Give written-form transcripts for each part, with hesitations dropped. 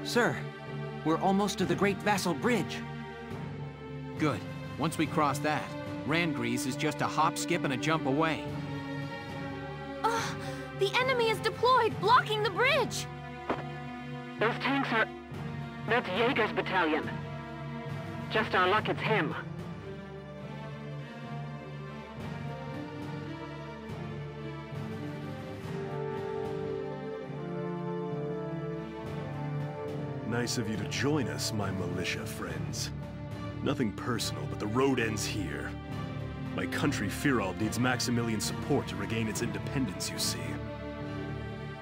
Sir, we're almost to the Great Vassal Bridge. Good. Once we cross that, Randgrease is just a hop, skip, and a jump away. The enemy is deployed, blocking the bridge! Those tanks are... That's Jaeger's battalion. Just our luck it's him. Nice of you to join us, my militia friends. Nothing personal, but the road ends here. My country, Firald, needs Maximilian's support to regain its independence, you see.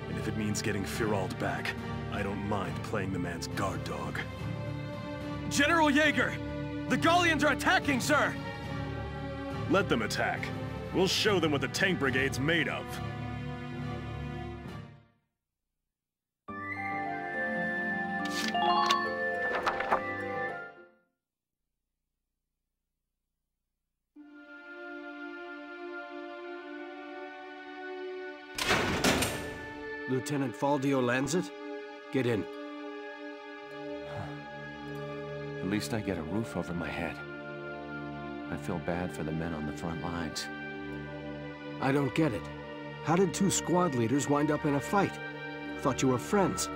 And if it means getting Firald back, I don't mind playing the man's guard dog. General Jaeger! The Gallians are attacking, sir! Let them attack. We'll show them what the tank brigade's made of. Lieutenant Faldio lands it? Get in. At least I get a roof over my head. I feel bad for the men on the front lines. I don't get it. How did two squad leaders wind up in a fight? Thought you were friends.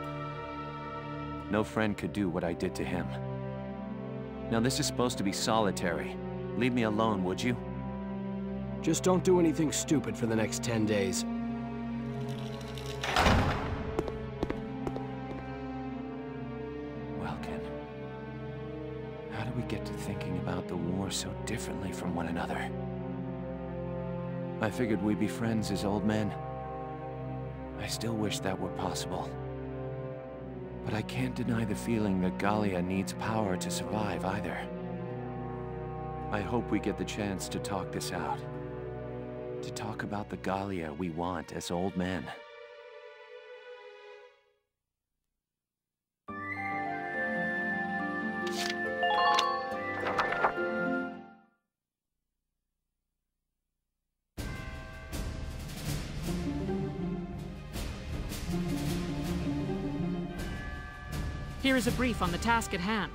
No friend could do what I did to him. Now this is supposed to be solitary. Leave me alone, would you? Just don't do anything stupid for the next 10 days. How do we get to thinking about the war so differently from one another? I figured we'd be friends as old men. I still wish that were possible. But I can't deny the feeling that Gallia needs power to survive either. I hope we get the chance to talk this out. To talk about the Gallia we want as old men. Here is a brief on the task at hand.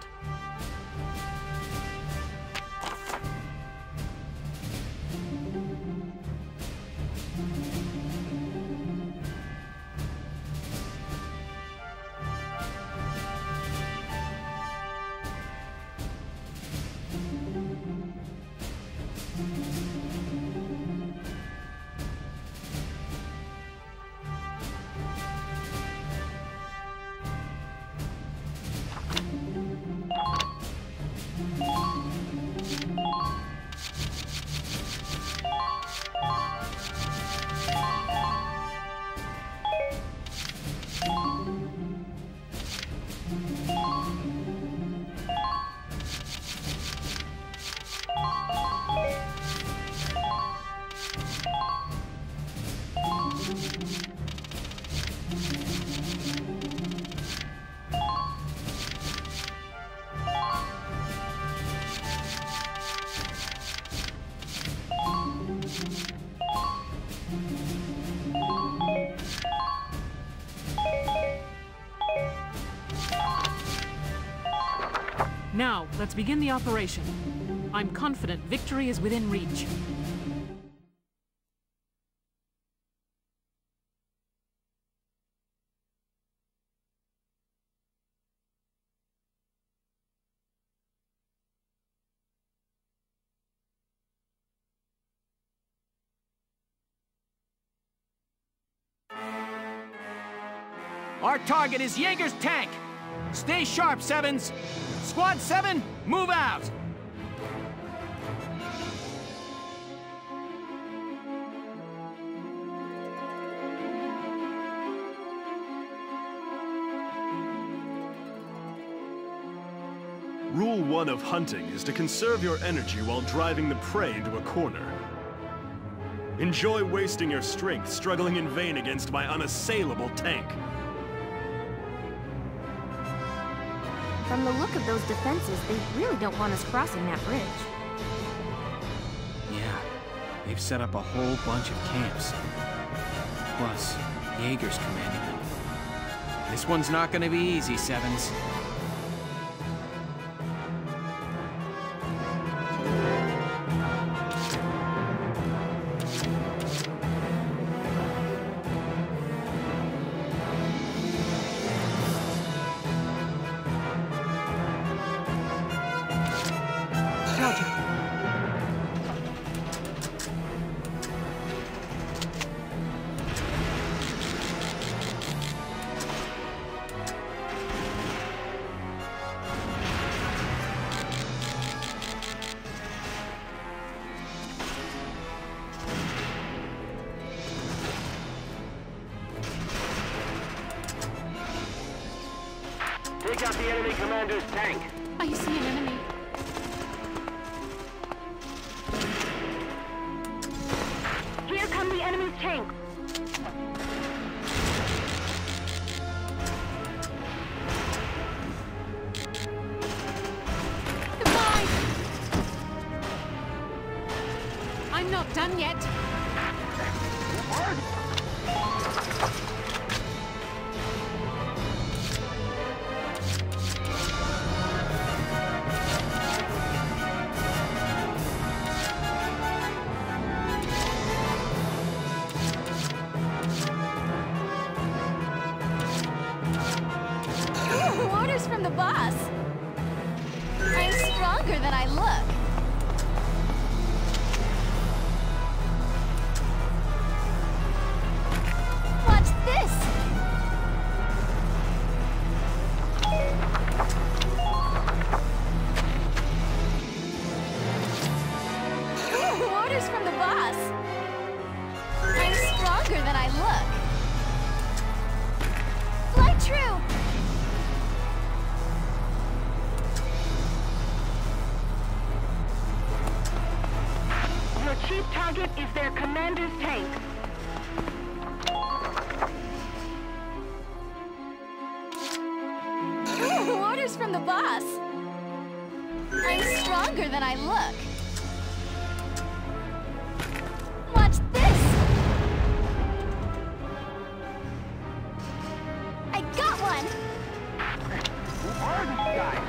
Now, let's begin the operation. I'm confident victory is within reach. Our target is Jaeger's tank. Stay sharp, Sevens. Squad 7, move out! Rule 1 of hunting is to conserve your energy while driving the prey into a corner. Enjoy wasting your strength struggling in vain against my unassailable tank. From the look of those defenses, they really don't want us crossing that bridge. Yeah, they've set up a whole bunch of camps. Plus, Jaeger's commanding them. This one's not gonna be easy, Sevens. Take out the enemy commander's tank. I see an enemy. Here come the enemy's tank. Goodbye! I'm not done yet. Orders from the boss. I'm stronger than I look. Watch this! Orders from the boss. I'm stronger than I look. Fly true! Your chief target is their commander's tank. Orders from the boss. I'm stronger than I look. Watch this! I got one! Who are these guys?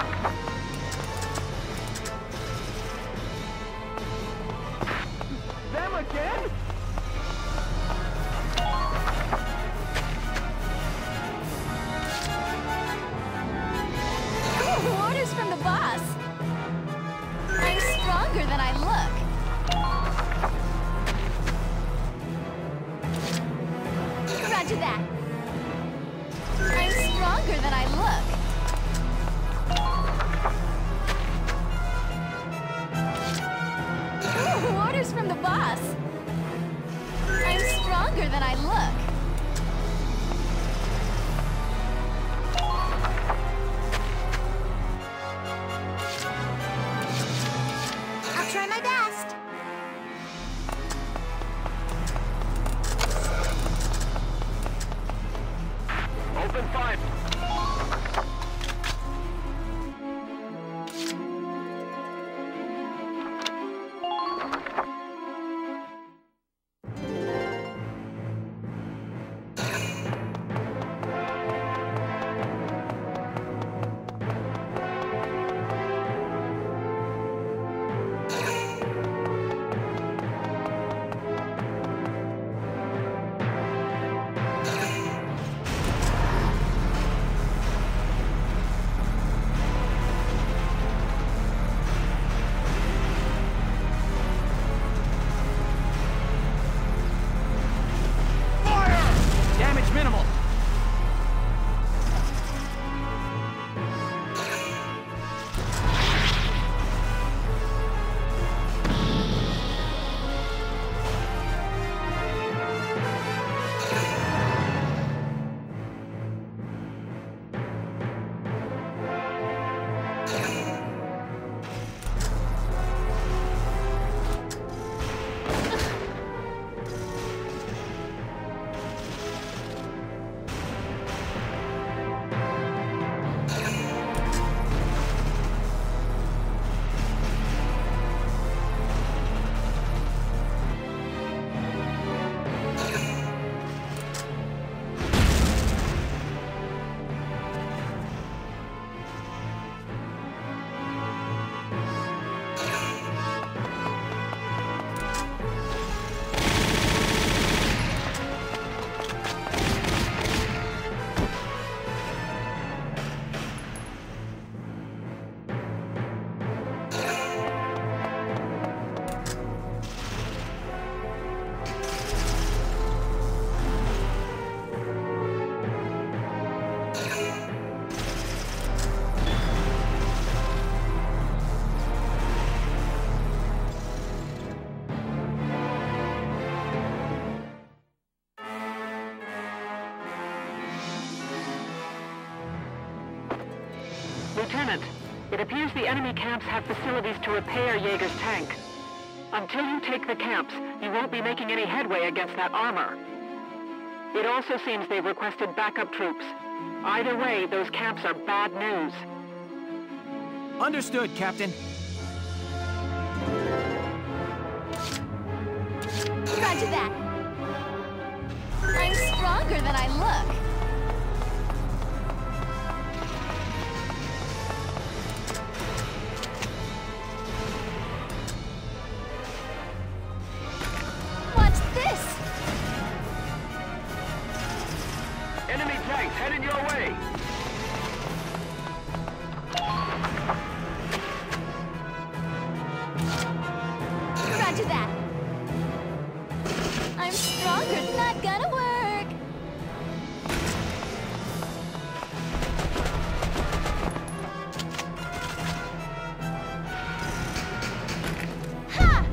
Them again? Orders from the boss. I'm stronger than I look. Roger that. I'm stronger than I look. Orders from the boss. I'm stronger than I look. I'll try my best. Open fire. Lieutenant, it appears the enemy camps have facilities to repair Jaeger's tank. Until you take the camps, you won't be making any headway against that armor. It also seems they've requested backup troops. Either way, those camps are bad news. Understood, Captain. Roger that. I'm stronger than I look. Watch this! Enemy tanks headed your way! Roger that. I'm stronger, not gonna work. Ha!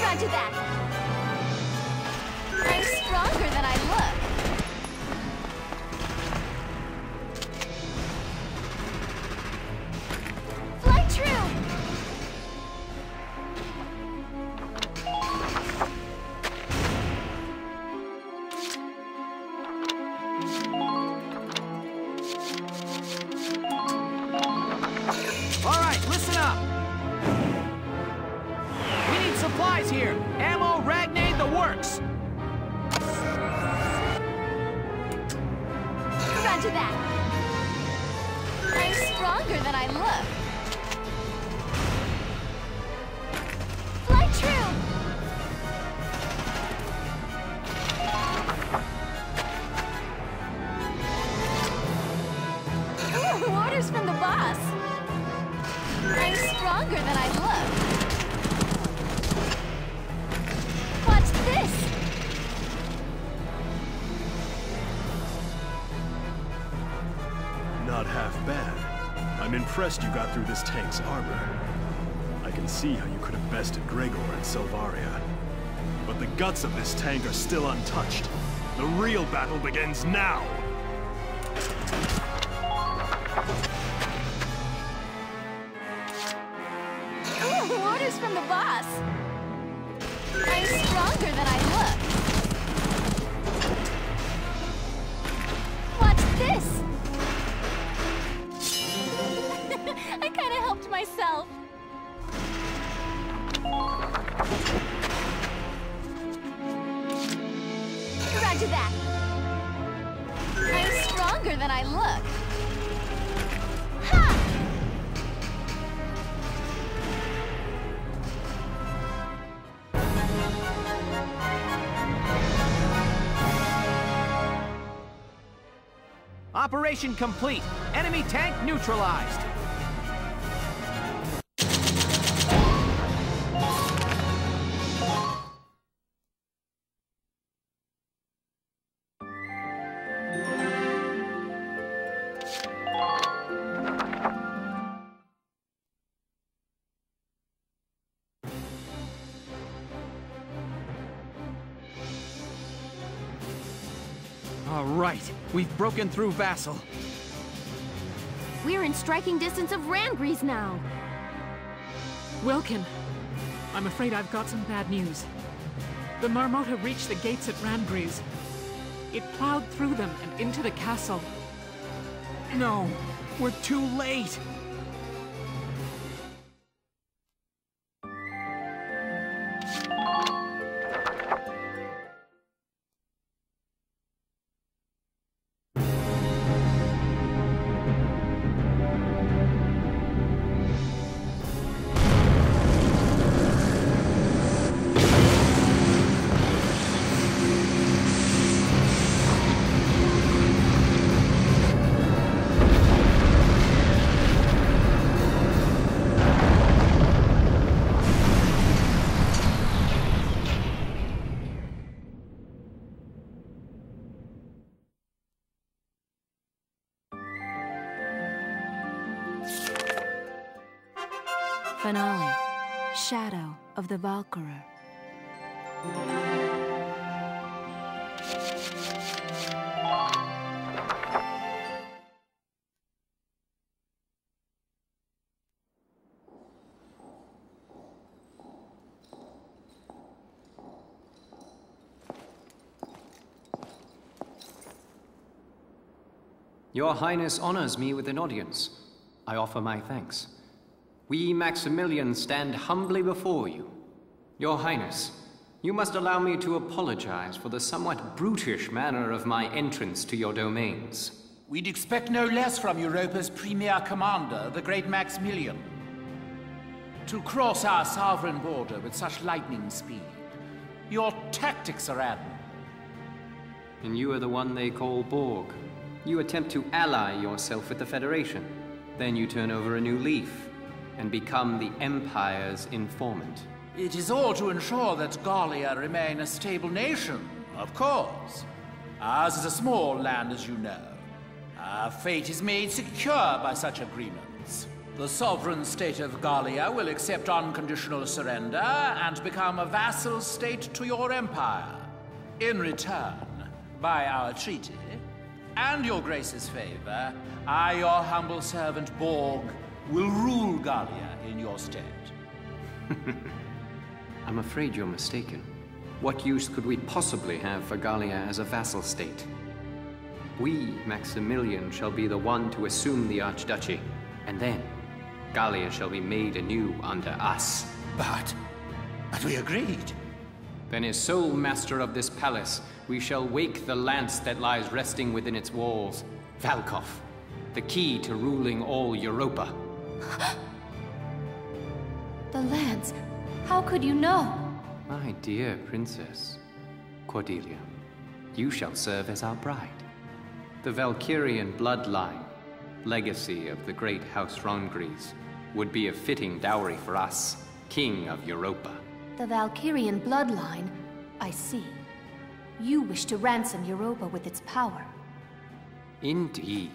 Roger that. I'm stronger than I look. Fly true! All right, listen up! We need supplies here! Ammo, ragnade, the works! Roger that. I'm stronger than I look. Fly true! Ooh, orders from the boss. I'm stronger than I look. Watch this! Not half bad. I'm impressed you got through this tank's armor. I can see how you could have bested Gregor and Selvaria. But the guts of this tank are still untouched. The real battle begins now! Ooh, orders from the boss. I'm stronger than I look. Watch this! I kinda helped myself. Roger that. I'm stronger than I look. Ha! Operation complete. Enemy tank neutralized. All right, we've broken through Vassal. We're in striking distance of Rangries now. Wilkin, I'm afraid I've got some bad news. The Marmota reached the gates at Rangries. It plowed through them and into the castle. No, we're too late. Finale. Shadow of the Valkyria. Your Highness honors me with an audience. I offer my thanks. We Maximilians stand humbly before you. Your Highness, you must allow me to apologize for the somewhat brutish manner of my entrance to your domains. We'd expect no less from Europa's premier commander, the great Maximilian. To cross our sovereign border with such lightning speed. Your tactics are admirable. And you are the one they call Borg. You attempt to ally yourself with the Federation. Then you turn over a new leaf and become the Empire's informant. It is all to ensure that Gallia remain a stable nation, of course. Ours is a small land, as you know. Our fate is made secure by such agreements. The sovereign state of Gallia will accept unconditional surrender and become a vassal state to your empire. In return, by our treaty, and your grace's favor, I, your humble servant Borg, will rule Gallia in your stead. I'm afraid you're mistaken. What use could we possibly have for Gallia as a vassal state? We, Maximilian, shall be the one to assume the Archduchy, and then Gallia shall be made anew under us. But we agreed. Then as sole master of this palace, we shall wake the lance that lies resting within its walls. Valkov, the key to ruling all Europa. The lance. How could you know? My dear princess, Cordelia, you shall serve as our bride. The Valkyrian bloodline, legacy of the great House Rangris, would be a fitting dowry for us, King of Europa. The Valkyrian bloodline? I see. You wish to ransom Europa with its power. Indeed.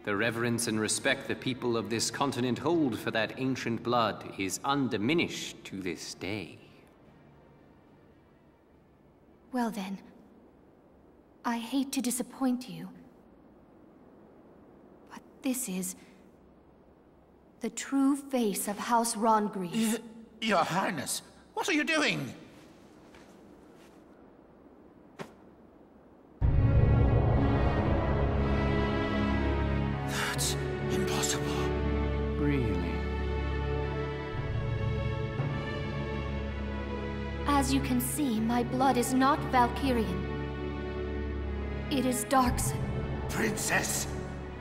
The reverence and respect the people of this continent hold for that ancient blood is undiminished to this day. Well then, I hate to disappoint you, but this is the true face of House Rangris. Your Highness, what are you doing? That's impossible. Really? As you can see, my blood is not Valkyrian. It is Darkson. Princess,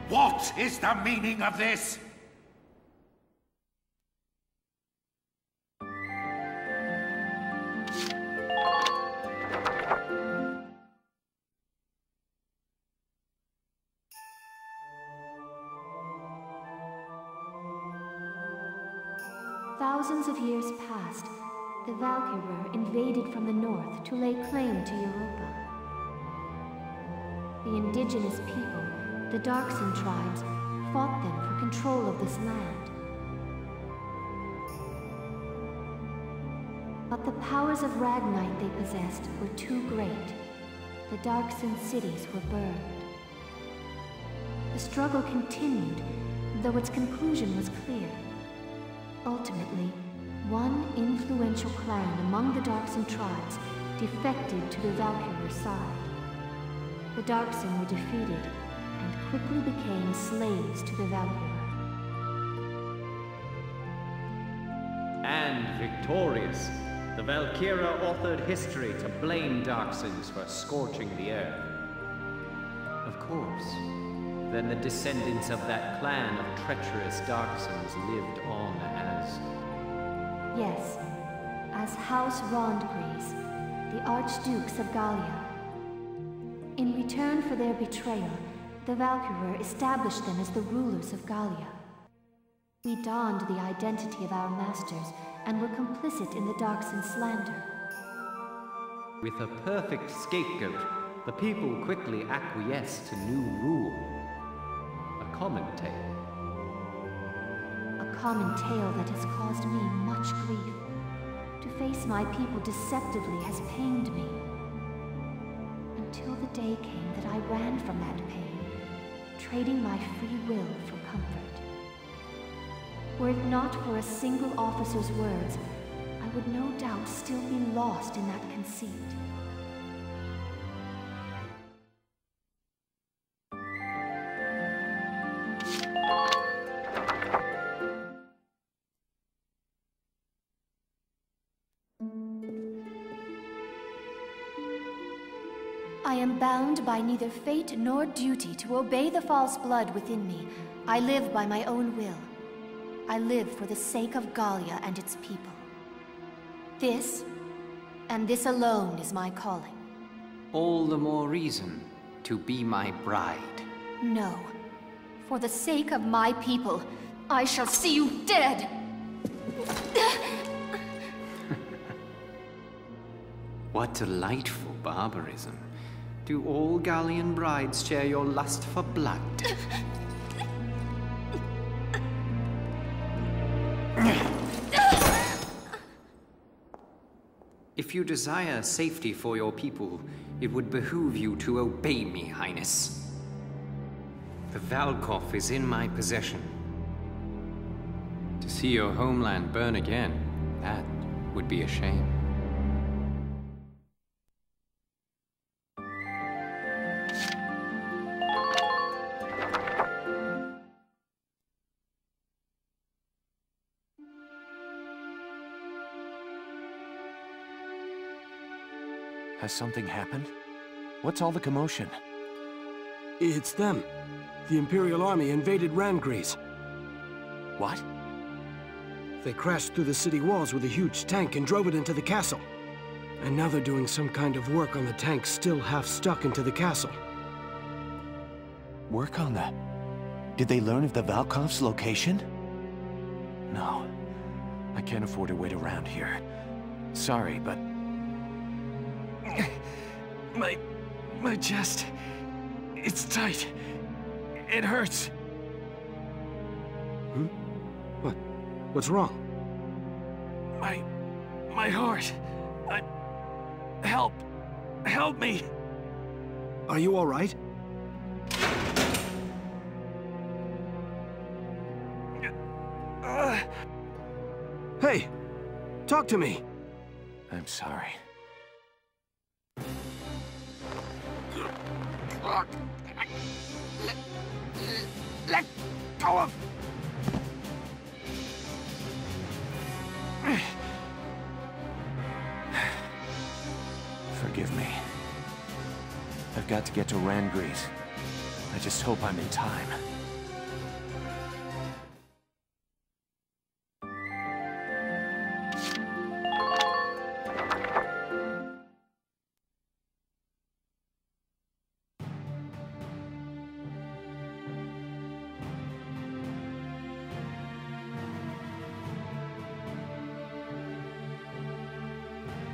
what is the meaning of this? Thousands of years passed. The Valkyria invaded from the north to lay claim to Europa. The indigenous people, the Darkson tribes, fought them for control of this land. But the powers of Ragnite they possessed were too great. The Darkson cities were burned. The struggle continued, though its conclusion was clear. Ultimately, one influential clan among the Darkson tribes defected to the Valkyria side. The Darkson were defeated and quickly became slaves to the Valkyria. And victorious, the Valkyria authored history to blame Darksons for scorching the earth. Of course, then the descendants of that clan of treacherous Darksons lived on as... Yes, as House Rangris, the Archdukes of Gallia. In return for their betrayal, the Valkyria established them as the rulers of Gallia. We donned the identity of our masters and were complicit in the Darkson slander. With a perfect scapegoat, the people quickly acquiesced to new rule. A common tale. A common tale that has caused me much grief. To face my people deceptively has pained me. Until the day came that I ran from that pain, trading my free will for comfort. Were it not for a single officer's words, I would no doubt still be lost in that conceit. I am bound by neither fate nor duty to obey the false blood within me. I live by my own will. I live for the sake of Gallia and its people. This, and this alone, is my calling. All the more reason to be my bride. No. For the sake of my people, I shall see you dead! What delightful barbarism. Do all Gallian brides share your lust for blood? If you desire safety for your people, it would behoove you to obey me, Highness. The Valkov is in my possession. To see your homeland burn again, that would be a shame. Has something happened? What's all the commotion? It's them. The Imperial Army invaded Rangries. What? They crashed through the city walls with a huge tank and drove it into the castle. And now they're doing some kind of work on the tank still half stuck into the castle. Work on that? Did they learn of the Valkov's location? No. I can't afford to wait around here. Sorry, but... My chest... It's tight. It hurts. Hmm? What's wrong? My heart. Help me. Are you all right? Hey! Talk to me! I'm sorry. Let go of... Forgive me. I've got to get to Rangries. I just hope I'm in time.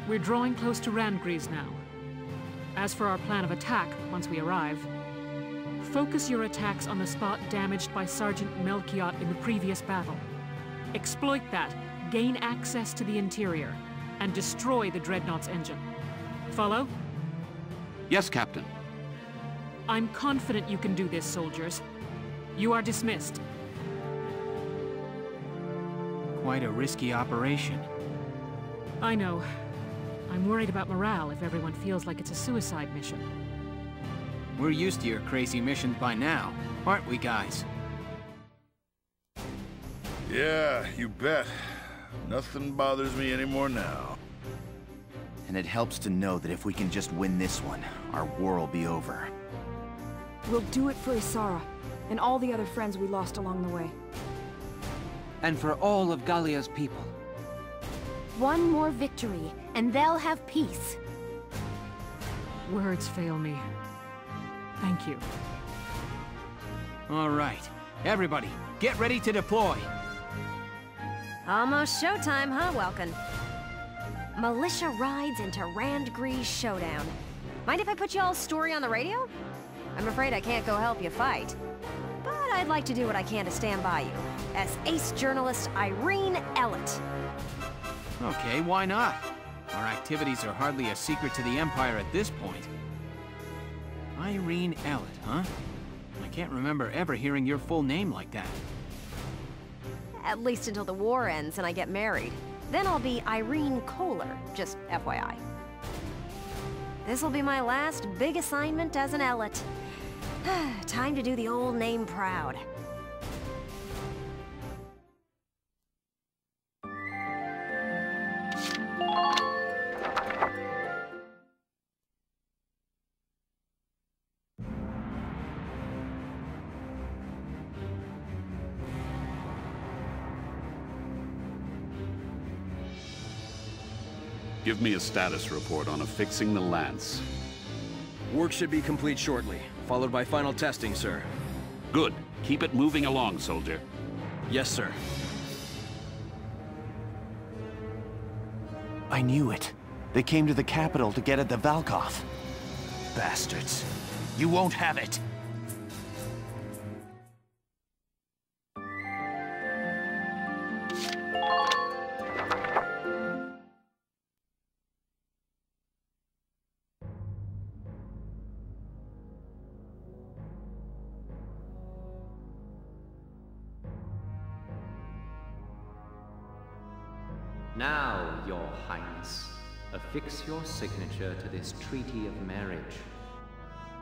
We're drawing close to Rangries now. As for our plan of attack, once we arrive, focus your attacks on the spot damaged by Sergeant Melchiot in the previous battle. Exploit that, gain access to the interior, and destroy the Dreadnought's engine. Follow? Yes, Captain. I'm confident you can do this, soldiers. You are dismissed. Quite a risky operation. I know. I'm worried about morale if everyone feels like it's a suicide mission. We're used to your crazy missions by now, aren't we, guys? Yeah, you bet. Nothing bothers me anymore now. And it helps to know that if we can just win this one, our war will be over. We'll do it for Isara, and all the other friends we lost along the way. And for all of Gallia's people. One more victory, and they'll have peace. Words fail me. Thank you. All right. Everybody, get ready to deploy. Almost showtime, huh, Welkin? Militia rides into Rangries Showdown. Mind if I put y'all's story on the radio? I'm afraid I can't go help you fight. But I'd like to do what I can to stand by you, as ace journalist Irene Ellett. Okay, why not? Our activities are hardly a secret to the Empire at this point. Irene Ellet, huh? I can't remember ever hearing your full name like that. At least until the war ends and I get married. Then I'll be Irene Kohler, just FYI. This'll be my last big assignment as an Ellet. Time to do the old name proud. Give me a status report on affixing the lance. Work should be complete shortly, followed by final testing, sir. Good. Keep it moving along, soldier. Yes, sir. I knew it. They came to the capital to get at the Valkov. Bastards. You won't have it. Now, Your Highness, affix your signature to this treaty of marriage.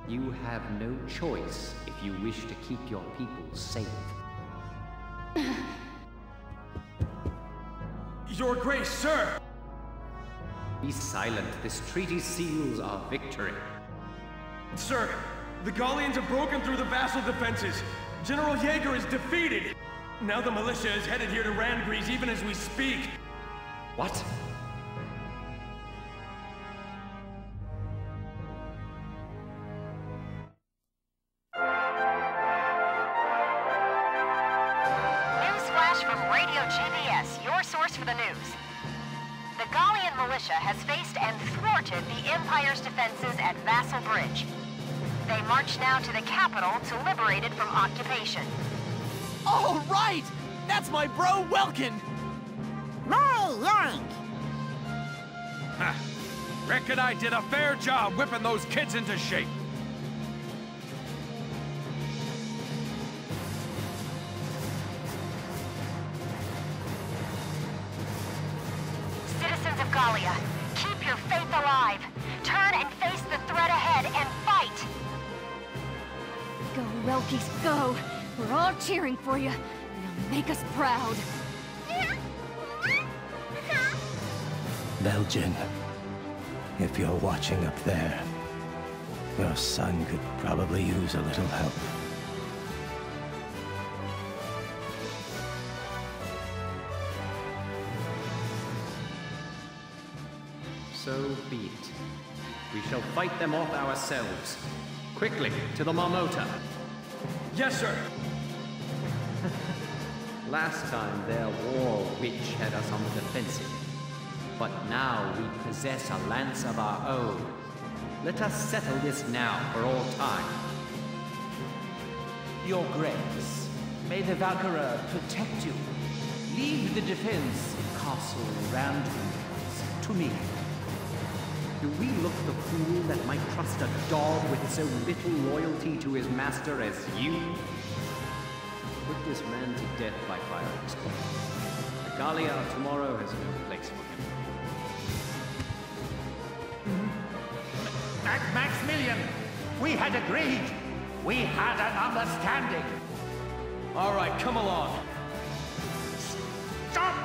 You have no choice if you wish to keep your people safe. Your Grace, sir! Be silent. This treaty seals our victory. Sir, the Gallians have broken through the vassal defenses. General Jaeger is defeated. Now the militia is headed here to Randgries even as we speak. What? Newsflash from Radio GBS, your source for the news. The Gallian militia has faced and thwarted the Empire's defenses at Vassal Bridge. They march now to the capital to liberate it from occupation. All right! That's my bro, Welkin! My yank! Ha! Reckon I did a fair job whipping those kids into shape. Citizens of Gallia, keep your faith alive. Turn and face the threat ahead and fight! Go, Welkies, go! We're all cheering for you. You'll make us proud. Belgian, if you're watching up there, your son could probably use a little help. So be it. We shall fight them off ourselves. Quickly, to the Marmota. Yes, sir. Last time their war witch had us on the defensive. But now we possess a lance of our own. Let us settle this now for all time. Your Grace, may the Valkyria protect you. Leave the defense of Castle Randgries to me. Do we look the fool that might trust a dog with so little loyalty to his master as you? Put this man to death by firing squad. The Gallia of tomorrow has no place for him. Maximilian, we had agreed. We had an understanding. All right, come along. Stop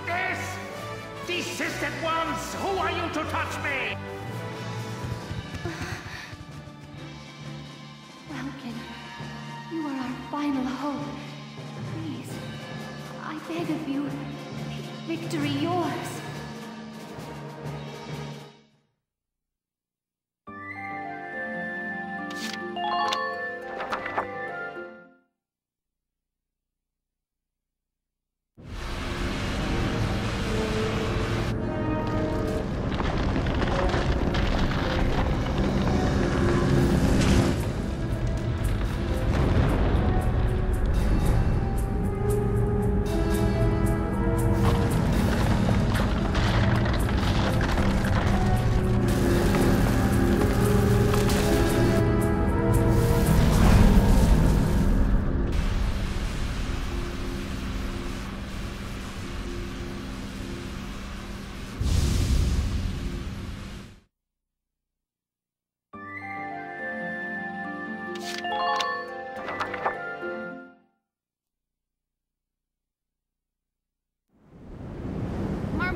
this! Desisted ones! Who are you to touch me? Welkin, you are our final hope. Please, I beg of you, make victory yours.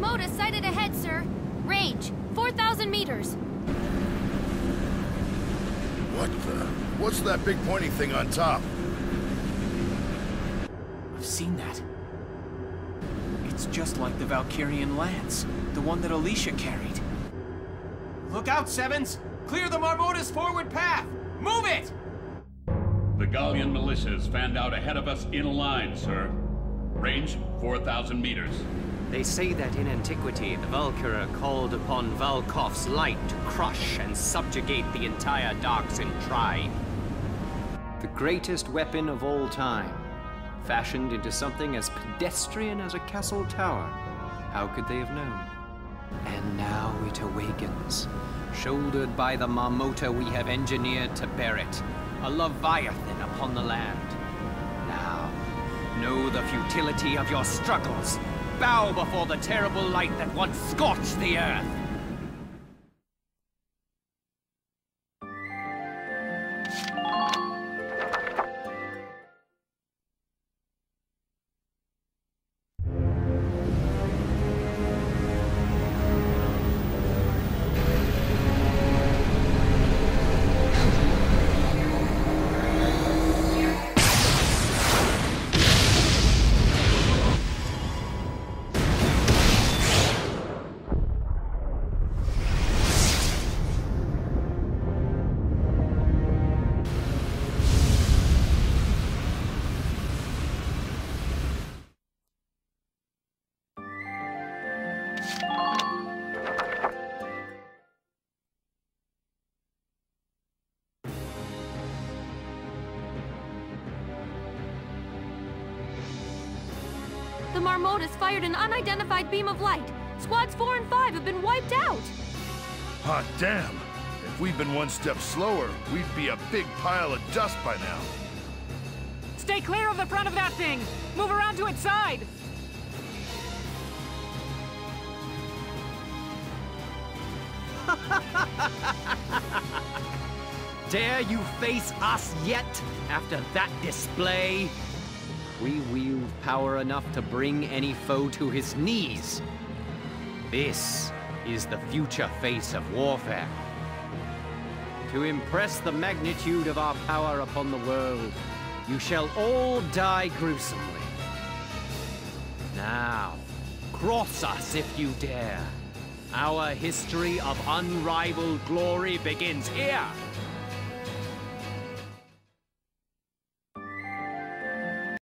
Marmota sighted ahead, sir. Range, 4,000 meters. What the? What's that big pointy thing on top? I've seen that. It's just like the Valkyrian lance, the one that Alicia carried. Look out, Sevens! Clear the Marmota's forward path! Move it! The Gallian militia is fanned out ahead of us in a line, sir. Range, 4,000 meters. They say that in antiquity, the Valkyria called upon Valkov's light to crush and subjugate the entire Darksin tribe. The greatest weapon of all time, fashioned into something as pedestrian as a castle tower. How could they have known? And now it awakens, shouldered by the Marmota we have engineered to bear it, a leviathan upon the land. Now, know the futility of your struggles. Bow before the terrible light that once scorched the earth. The Marmotas fired an unidentified beam of light. Squads 4 and 5 have been wiped out. Hot damn! If we'd been one step slower, we'd be a big pile of dust by now. Stay clear of the front of that thing! Move around to its side! Dare you face us yet, after that display? We wield power enough to bring any foe to his knees. This is the future face of warfare. To impress the magnitude of our power upon the world, you shall all die gruesomely. Now, cross us if you dare. Our history of unrivaled glory begins here,